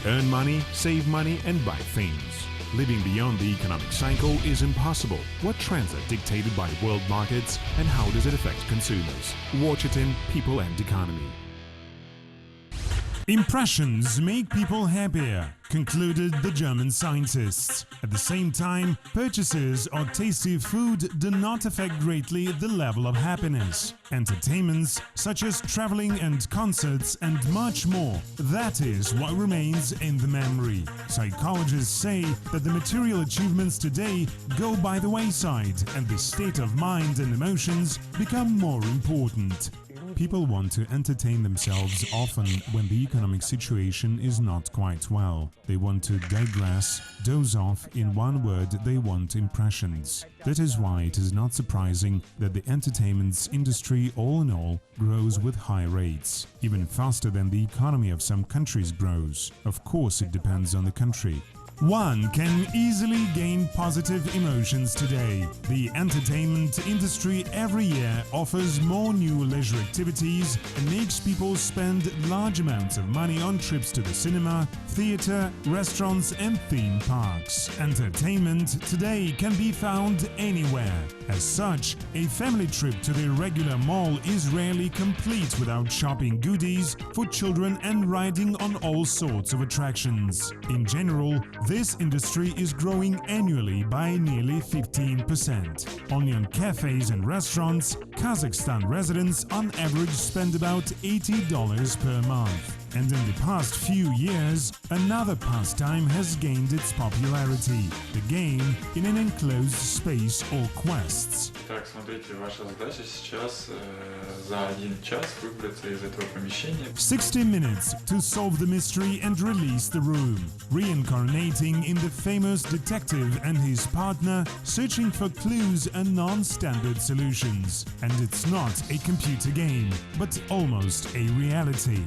earn money, save money and buy things. Living beyond the economic cycle is impossible. What trends are dictated by world markets and how does it affect consumers? Watch it in People and Economy. Impressions make people happier, concluded the German scientists. At the same time, purchases of tasty food do not affect greatly the level of happiness. Entertainments, such as traveling and concerts and much more, that is what remains in the memory. Psychologists say that the material achievements today go by the wayside and the state of mind and emotions become more important. People want to entertain themselves often when the economic situation is not quite well. They want to digress, doze off, in one word, they want impressions. That is why it is not surprising that the entertainment industry all in all grows with high rates, even faster than the economy of some countries grows. Of course, it depends on the country. One can easily gain positive emotions today. The entertainment industry every year offers more new leisure activities and makes people spend large amounts of money on trips to the cinema, theater, restaurants and theme parks. Entertainment today can be found anywhere. As such, a family trip to the regular mall is rarely complete without shopping goodies for children and riding on all sorts of attractions. In general, this industry is growing annually by nearly 15%. Only on cafes and restaurants, Kazakhstan residents on average spend about $80 per month. And in the past few years, another pastime has gained its popularity – the game in an enclosed space or quests. Так, смотрите, ваша задача сейчас за 1 час выбраться из этого помещения. 60 minutes to solve the mystery and release the room, reincarnating in the famous detective and his partner, searching for clues and non-standard solutions. And it's not a computer game, but almost a reality.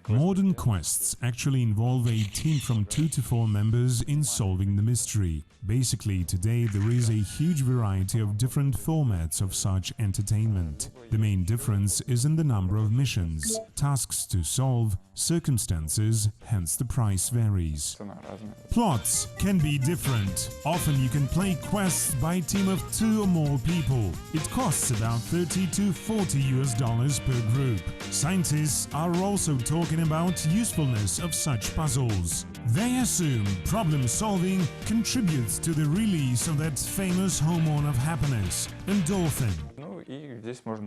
Modern quests actually involve a team from 2 to 4 members in solving the mystery. Basically, today there is a huge variety of different formats of such entertainment. The main difference is in the number of missions, tasks to solve, circumstances, hence the price varies. Plots can be different. Often you can play quests by a team of 2 or more people. It costs about $30 to $40 per group. Scientists are also talking about usefulness of such puzzles. They assume problem solving contributes to the release of that famous hormone of happiness, endorphin.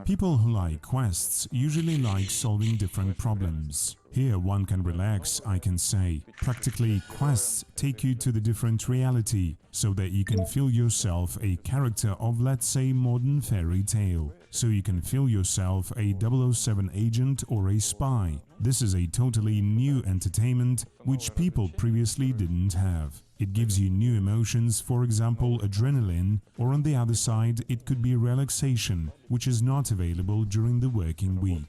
People who like quests usually like solving different problems. Here one can relax, I can say. Practically, quests take you to the different reality, so that you can feel yourself a character of, let's say, modern fairy tale. So you can feel yourself a 007 agent or a spy. This is a totally new entertainment which people previously didn't have. It gives you new emotions, for example adrenaline, or on the other side it could be relaxation, which is not available during the working week.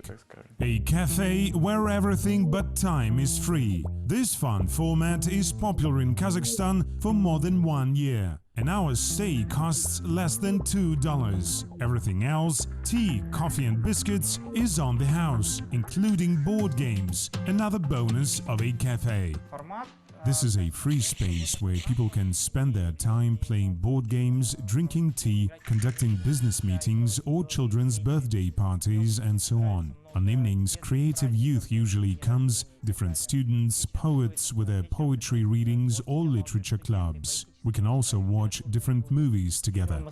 A cafe where everything but time is free. This fun format is popular in Kazakhstan for more than 1 year. An hour's stay costs less than $2. Everything else, tea, coffee and biscuits, is on the house, including board games, another bonus of a cafe. This is a free space where people can spend their time playing board games, drinking tea, conducting business meetings or children's birthday parties and so on. On evenings, creative youth usually comes, different students, poets with their poetry readings or literature clubs. We can also watch different movies together.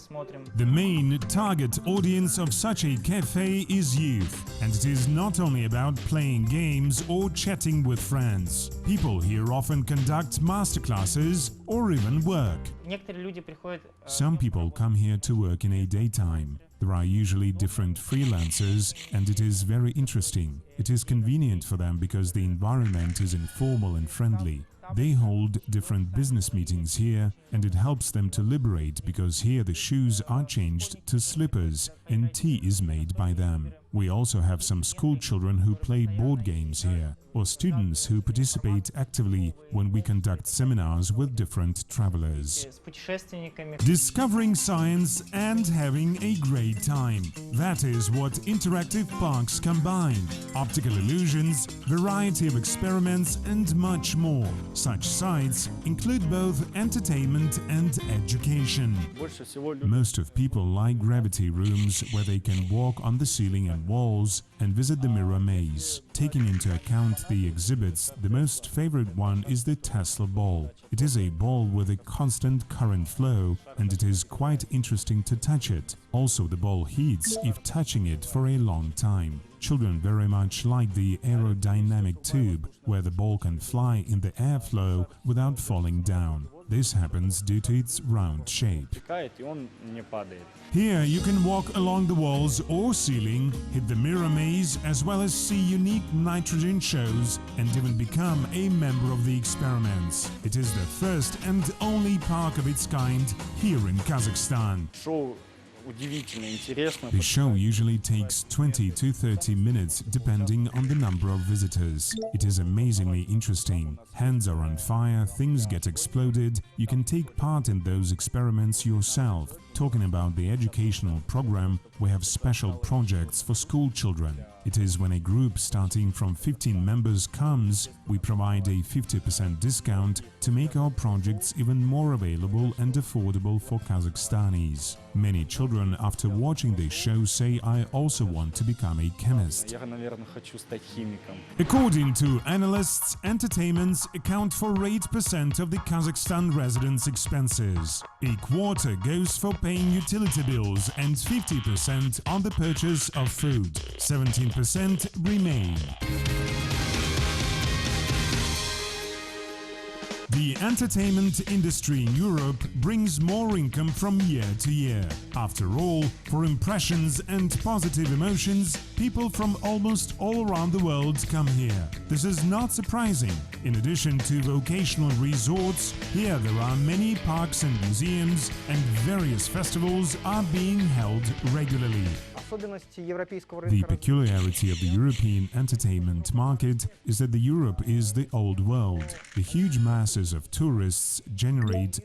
The main target audience of such a cafe is youth, and it is not only about playing games or chatting with friends. People here often conduct masterclasses or even work. Some people come here to work in a daytime. There are usually different freelancers, and it is very interesting. It is convenient for them because the environment is informal and friendly. They hold different business meetings here, and it helps them to liberate because here the shoes are changed to slippers and tea is made by them. We also have some school children who play board games here, or students who participate actively when we conduct seminars with different travelers. Discovering science and having a great time. That is what interactive parks combine. Optical illusions, variety of experiments and much more. Such sites include both entertainment and education. Most of people like gravity rooms where they can walk on the ceiling and walls and visit the mirror maze. Taking into account the exhibits, the most favorite one is the Tesla ball. It is a ball with a constant current flow and it is quite interesting to touch it. Also, the ball heats if touching it for a long time. Children very much like the aerodynamic tube, where the ball can fly in the airflow without falling down. This happens due to its round shape. Here you can walk along the walls or ceiling, hit the mirror maze, as well as see unique nitrogen shows and even become a member of the experiments. It is the first and only park of its kind here in Kazakhstan. The show usually takes 20 to 30 minutes depending on the number of visitors. It is amazingly interesting. Hands are on fire, things get exploded, you can take part in those experiments yourself. Talking about the educational program, we have special projects for school children. It is when a group starting from 15 members comes, we provide a 50% discount to make our projects even more available and affordable for Kazakhstanis. Many children after watching this show say, "I also want to become a chemist." According to analysts, entertainments account for 8% of the Kazakhstan residents' expenses. A quarter goes for paying utility bills and 50% on the purchase of food. 17% remain. The entertainment industry in Europe brings more income from year to year. After all, for impressions and positive emotions, people from almost all around the world come here. This is not surprising. In addition to vocational resorts, here there are many parks and museums, and various festivals are being held regularly. The peculiarity of the European entertainment market is that Europe is the old world. The huge masses of tourists generate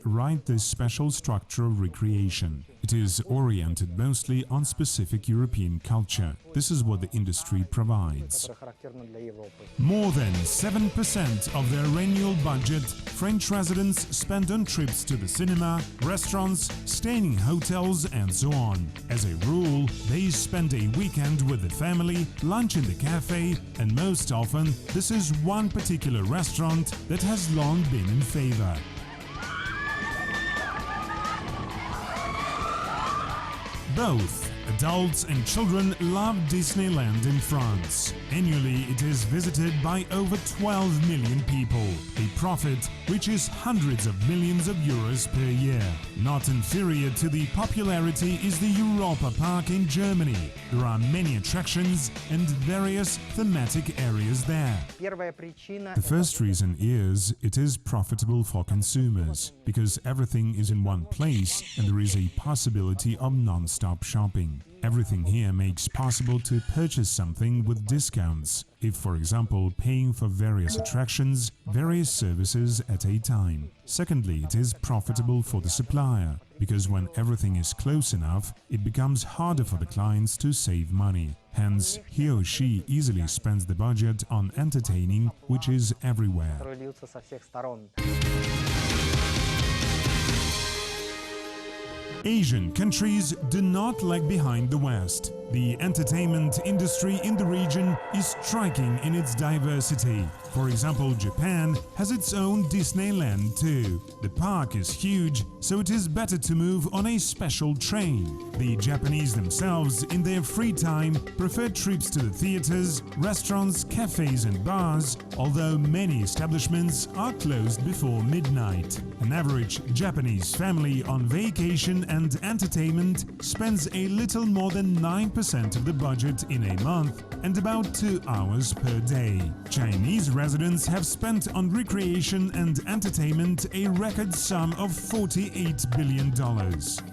this special structure of recreation. It is oriented mostly on specific European culture. This is what the industry provides. More than 7% of their annual budget, French residents spend on trips to the cinema, restaurants, staying in hotels and so on. As a rule, they spend a weekend with the family, lunch in the cafe, and most often this is one particular restaurant that has long been in favor. Both adults and children love Disneyland in France. Annually, it is visited by over 12 million people. A profit reaches hundreds of millions of euros per year. Not inferior to the popularity is the Europa Park in Germany. There are many attractions and various thematic areas there. The first reason is it is profitable for consumers, because everything is in one place and there is a possibility of non-stop shopping. Everything here makes possible to purchase something with discounts, if for example paying for various attractions, various services at a time. Secondly, it is profitable for the supplier, because when everything is close enough, it becomes harder for the clients to save money. Hence, he or she easily spends the budget on entertaining, which is everywhere. Asian countries do not lag behind the West. The entertainment industry in the region is striking in its diversity. For example, Japan has its own Disneyland too. The park is huge, so it is better to move on a special train. The Japanese themselves, in their free time, prefer trips to the theaters, restaurants, cafes and bars, although many establishments are closed before midnight. An average Japanese family on vacation and entertainment spends a little more than 9% of the budget in a month and about 2 hours per day. Chinese residents have spent on recreation and entertainment a record sum of $48 billion.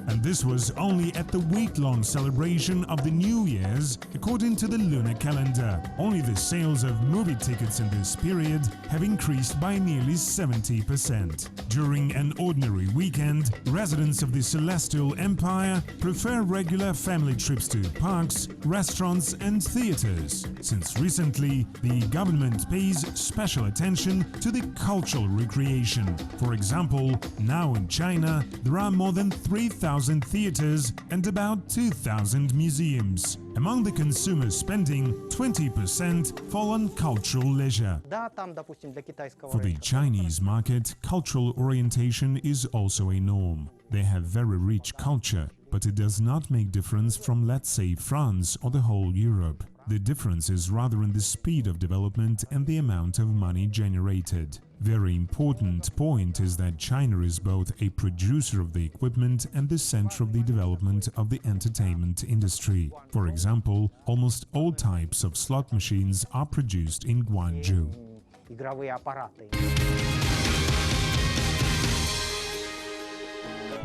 And this was only at the week-long celebration of the New Year's, according to the lunar calendar. Only the sales of movie tickets in this period have increased by nearly 70%. During an ordinary weekend, residents of the Celestial Empire prefer regular family trips to parks, restaurants and theaters, since recently the government pays special attention to the cultural recreation. For example, now in China there are more than 3,000 theaters and about 2,000 museums. Among the consumer spending, 20% fall on cultural leisure. For the Chinese market, cultural orientation is also a norm. They have very rich culture, but it does not make difference from, let's say, France or the whole Europe. The difference is rather in the speed of development and the amount of money generated. Very important point is that China is both a producer of the equipment and the center of the development of the entertainment industry. For example, almost all types of slot machines are produced in Guangzhou.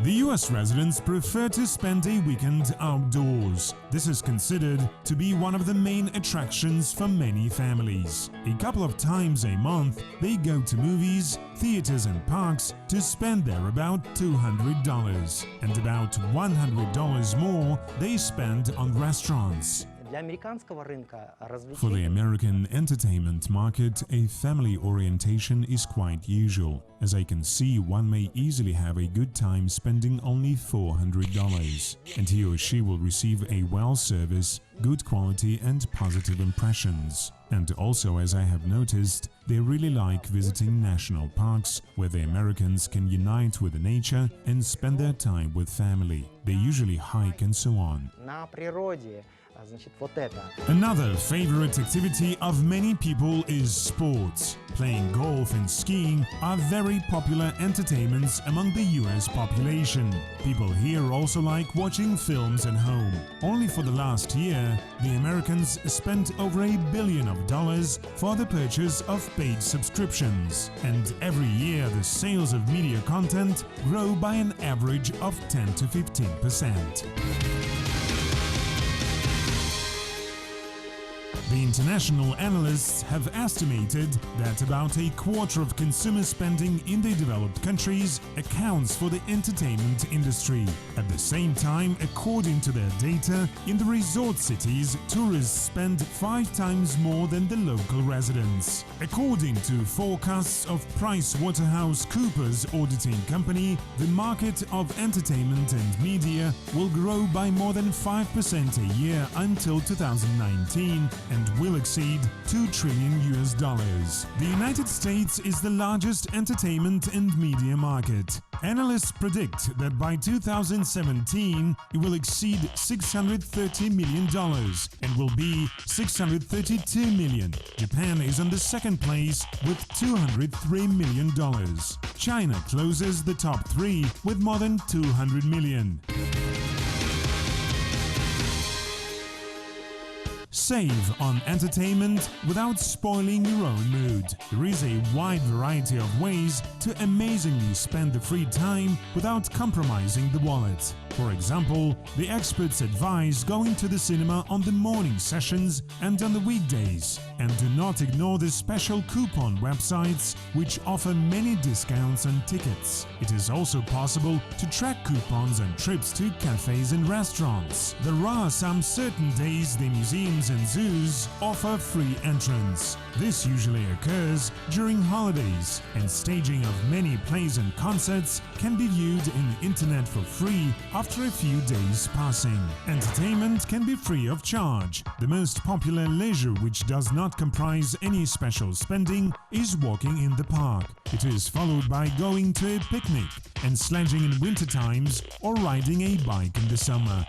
The US residents prefer to spend a weekend outdoors. This is considered to be one of the main attractions for many families. A couple of times a month, they go to movies, theaters and parks to spend there about $200, and about $100 more they spend on restaurants. For the American entertainment market, a family orientation is quite usual. As I can see, one may easily have a good time spending only $400, and he or she will receive a well service, good quality and positive impressions. And also, as I have noticed, they really like visiting national parks where the Americans can unite with the nature and spend their time with family. They usually hike and so on. Another favorite activity of many people is sports. Playing golf and skiing are very popular entertainments among the US population. People here also like watching films at home. Only for the last year, the Americans spent over $1 billion for the purchase of paid subscriptions. And every year the sales of media content grow by an average of 10 to 15%. The international analysts have estimated that about a quarter of consumer spending in the developed countries accounts for the entertainment industry. At the same time, according to their data, in the resort cities, tourists spend 5 times more than the local residents. According to forecasts of PricewaterhouseCoopers auditing company, the market of entertainment and media will grow by more than 5% a year until 2019 and will exceed $2 trillion. The United States is the largest entertainment and media market. Analysts predict that by 2017 it will exceed $630 million and will be $632 million. Japan is on the second place with $203 million. China closes the top 3 with more than $200 million. Save on entertainment without spoiling your own mood. There is a wide variety of ways to amazingly spend the free time without compromising the wallet. For example, the experts advise going to the cinema on the morning sessions and on the weekdays. And do not ignore the special coupon websites which offer many discounts on tickets. It is also possible to track coupons on trips to cafes and restaurants. There are some certain days the museums and zoos offer free entrance. This usually occurs during holidays, and staging of many plays and concerts can be viewed in the internet for free after a few days passing. Entertainment can be free of charge. The most popular leisure, which does not comprise any special spending, is walking in the park. It is followed by going to a picnic and sledging in winter times or riding a bike in the summer.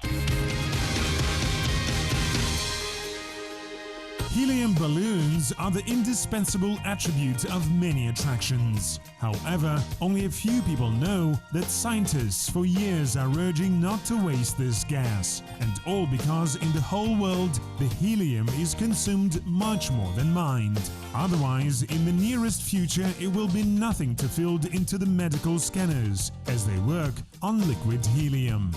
Helium balloons are the indispensable attribute of many attractions. However, only a few people know that scientists for years are urging not to waste this gas, and all because in the whole world the helium is consumed much more than mined. Otherwise, in the nearest future it will be nothing to fill into the medical scanners, as they work on liquid helium.